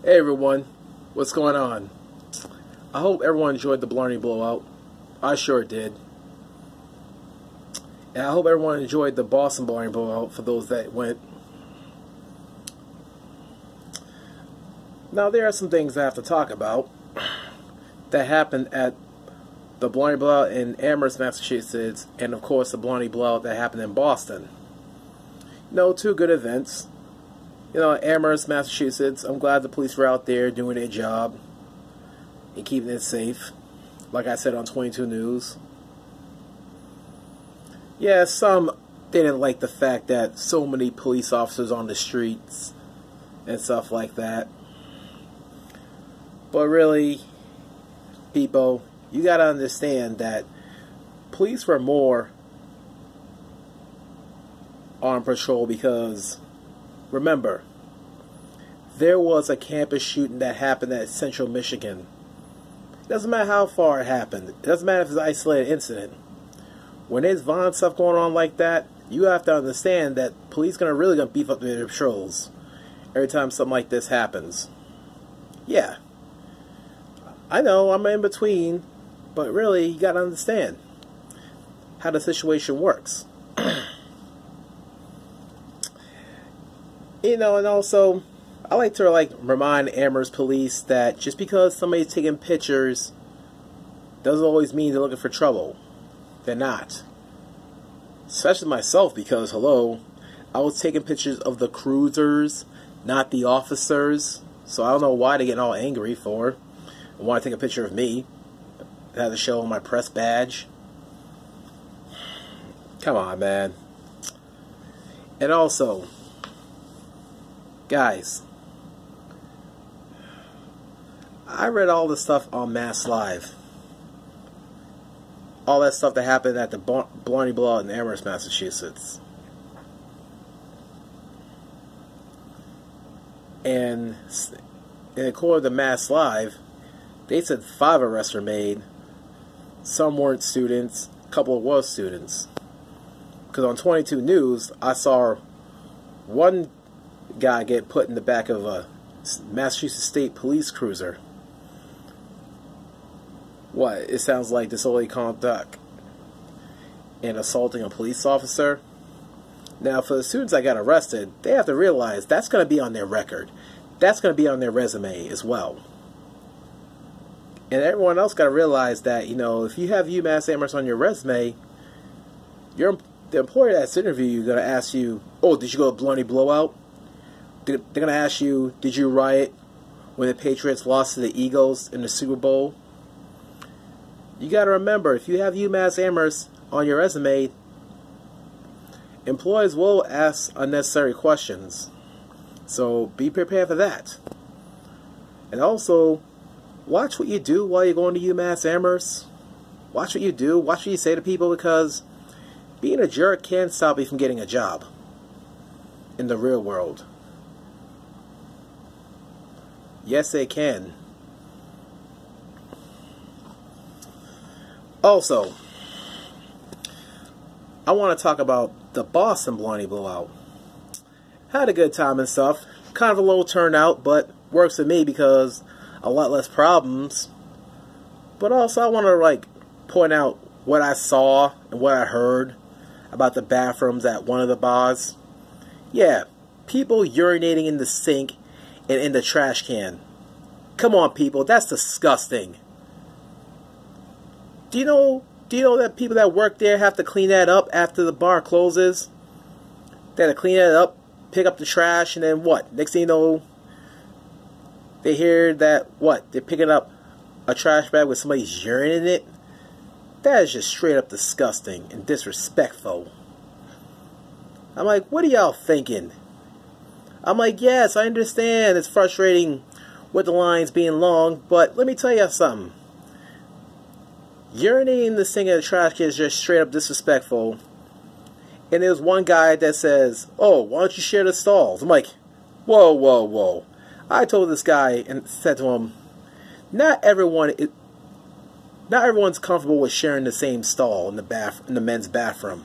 Hey everyone, what's going on? I hope everyone enjoyed the Blarney Blowout. I sure did. And I hope everyone enjoyed the Boston Blarney Blowout for those that went. Now there are some things I have to talk about that happened at the Blarney Blowout in Amherst, Massachusetts, and of course the Blarney Blowout that happened in Boston. Two good events. Amherst, Massachusetts, I'm glad the police were out there doing their job and keeping it safe. Like I said on 22 News. Yeah, some didn't like the fact that so many police officers on the streets and stuff like that. But really, people, you gotta understand that police were more on patrol because, remember, there was a campus shooting that happened at Central Michigan. It doesn't matter how far it happened. It doesn't matter if it's an isolated incident. When there's violent stuff going on like that, you have to understand that police really gonna beef up their patrols every time something like this happens. Yeah, I know I'm in between, but really you gotta understand how the situation works. And also, I like to remind Amherst police that just because somebody's taking pictures doesn't always mean they're looking for trouble. They're not. Especially myself, because hello, I was taking pictures of the cruisers, not the officers. So I don't know why they're getting all angry for. I want to take a picture of me. I had to show my press badge. Come on, man. And also, guys, I read all the stuff on Mass Live. All that stuff that happened at the Blarney Blowout in Amherst, Massachusetts. And according to Mass Live, they said 5 arrests were made. Some weren't students, a couple were students. Because on 22 News, I saw one guy get put in the back of a Massachusetts State Police cruiser. What? It sounds like disorderly conduct and assaulting a police officer. Now, for the students that got arrested, they have to realize that's going to be on their record. That's going to be on their resume as well. And everyone else got to realize that, if you have UMass Amherst on your resume, the employer that's interviewing you is going to ask you, oh, did you go to Blarney Blowout? They're going to ask you, did you riot when the Patriots lost to the Eagles in the Super Bowl? You got to remember, if you have UMass Amherst on your resume, employers will ask unnecessary questions. So be prepared for that. And also, watch what you do while you're going to UMass Amherst. Watch what you do. Watch what you say to people, because being a jerk can stop you from getting a job in the real world. Yes, it can. Also, I want to talk about the Boston Blarney Blowout. Had a good time and stuff. Kind of a low turnout, but works for me because a lot less problems. But also, I want to point out what I saw and what I heard about the bathrooms at one of the bars. Yeah, people urinating in the sink and in the trash can. Come on, people, that's disgusting. Do you know that people that work there have to clean that up after the bar closes? They have to clean that up, pick up the trash, and then what? Next thing you know, they hear that, what? They're picking up a trash bag with somebody's urine in it? That is just straight up disgusting and disrespectful. I'm like, what are y'all thinking? I'm like, yes, I understand it's frustrating with the lines being long, but let me tell you something. Urinating in the sink of the trash can is just straight up disrespectful. And there's one guy that says, oh, why don't you share the stalls? I'm like, whoa, whoa, whoa. I told this guy and said to him, not everyone's comfortable with sharing the same stall in the men's bathroom.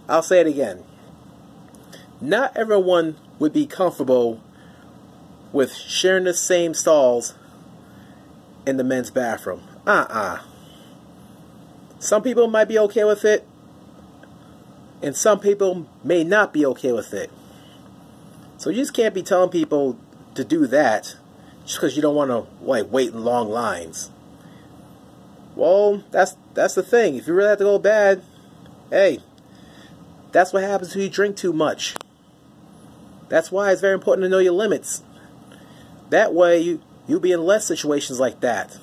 I'll say it again. Not everyone would be comfortable with sharing the same stalls in the men's bathroom. Some people might be okay with it, and some people may not be okay with it. So you just can't be telling people to do that just because you don't want to like wait in long lines. Well, that's the thing. If you really have to go bad, hey, that's what happens when you drink too much. That's why it's very important to know your limits. That way you'll be in less situations like that.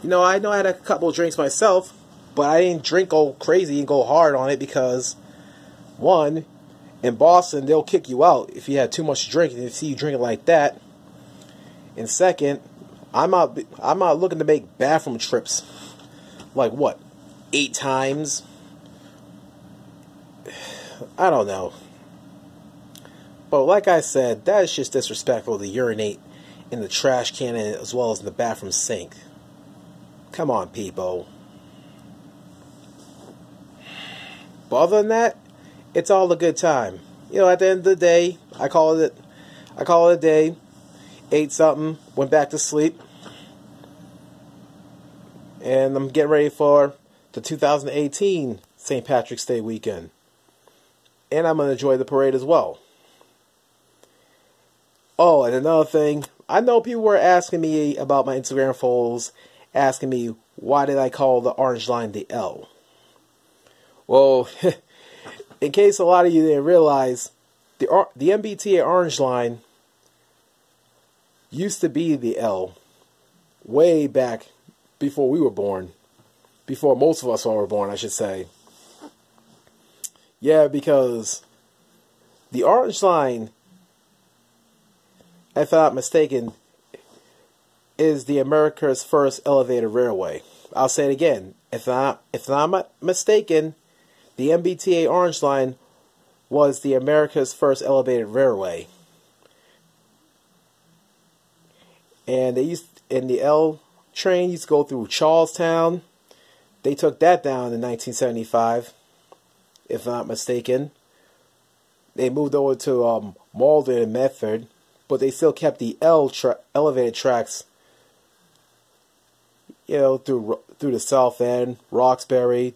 You know I had a couple of drinks myself, but I didn't drink go crazy and go hard on it because, one, in Boston they'll kick you out if you have too much to drink and they see you drinking like that. And second, I'm not looking to make bathroom trips like what, 8 times? I don't know. But like I said, that is just disrespectful to urinate in the trash can as well as in the bathroom sink. Come on, people. But other than that, it's all a good time. You know, at the end of the day, I call it a day. Ate something, went back to sleep, and I'm getting ready for the 2018 St. Patrick's Day weekend. And I'm going to enjoy the parade as well. Oh, and another thing, I know people were asking me about my Instagram follows, asking me why did I call the orange line the L. Well, in case a lot of you didn't realize, the MBTA orange line used to be the L way back before we were born. Before most of us were born, I should say. Yeah, because the orange line, if I'm not mistaken, is the America's first elevated railway. I'll say it again. If I'm not mistaken, the MBTA orange line was the America's first elevated railway. And the L train used to go through Charlestown. They took that down in 1975, if I'm not mistaken. They moved over to Malden and Medford, but they still kept the elevated tracks, you know, through the South End, Roxbury,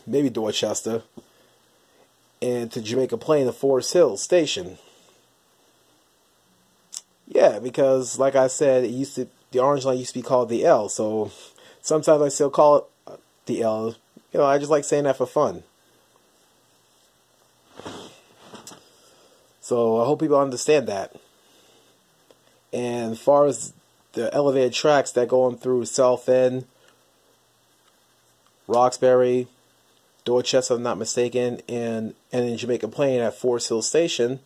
maybe Dorchester, and to Jamaica Plain, the Forest Hill Station. Yeah, because like I said, the orange line used to be called the L, so sometimes I still call it the L. You know, I just like saying that for fun. So I hope people understand that. And as far as the elevated tracks that go on through South End, Roxbury, Dorchester, if I'm not mistaken, and in Jamaica Plain at Forest Hill Station,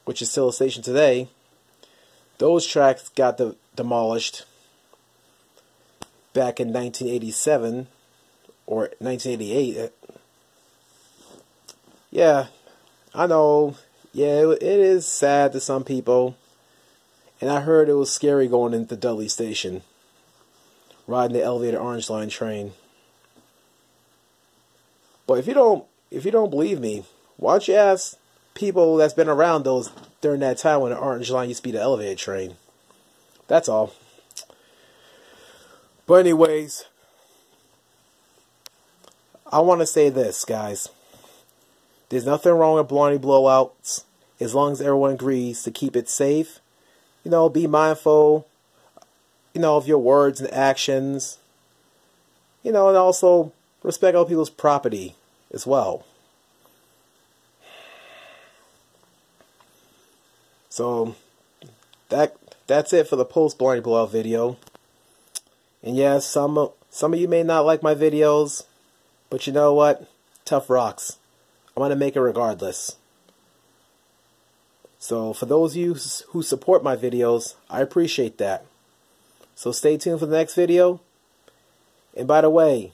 which is still a station today, those tracks got demolished back in 1987 or 1988. Yeah, I know. Yeah, it is sad to some people. And I heard it was scary going into Dudley Station, riding the elevated orange line train. But if you don't believe me, why don't you ask people that's been around those during that time when the orange line used to be the elevated train? That's all. But anyways, I want to say this, guys. There's nothing wrong with Blarney Blowouts as long as everyone agrees to keep it safe. You know, be mindful, you know, of your words and actions. You know, and also respect other people's property as well. So that's it for the post Blarney Blowout video. And yes, some of you may not like my videos, but you know what? Tough rocks. I'm going to make it regardless. So for those of you who support my videos, I appreciate that. So stay tuned for the next video. And by the way,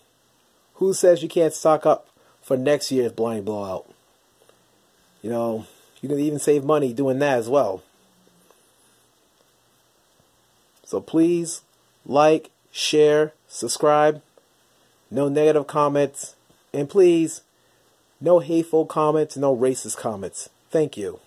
who says you can't stock up for next year's Blarney Blowout? You know, you can even save money doing that as well. So please like, share, subscribe. No negative comments. And please, no hateful comments, no racist comments. Thank you.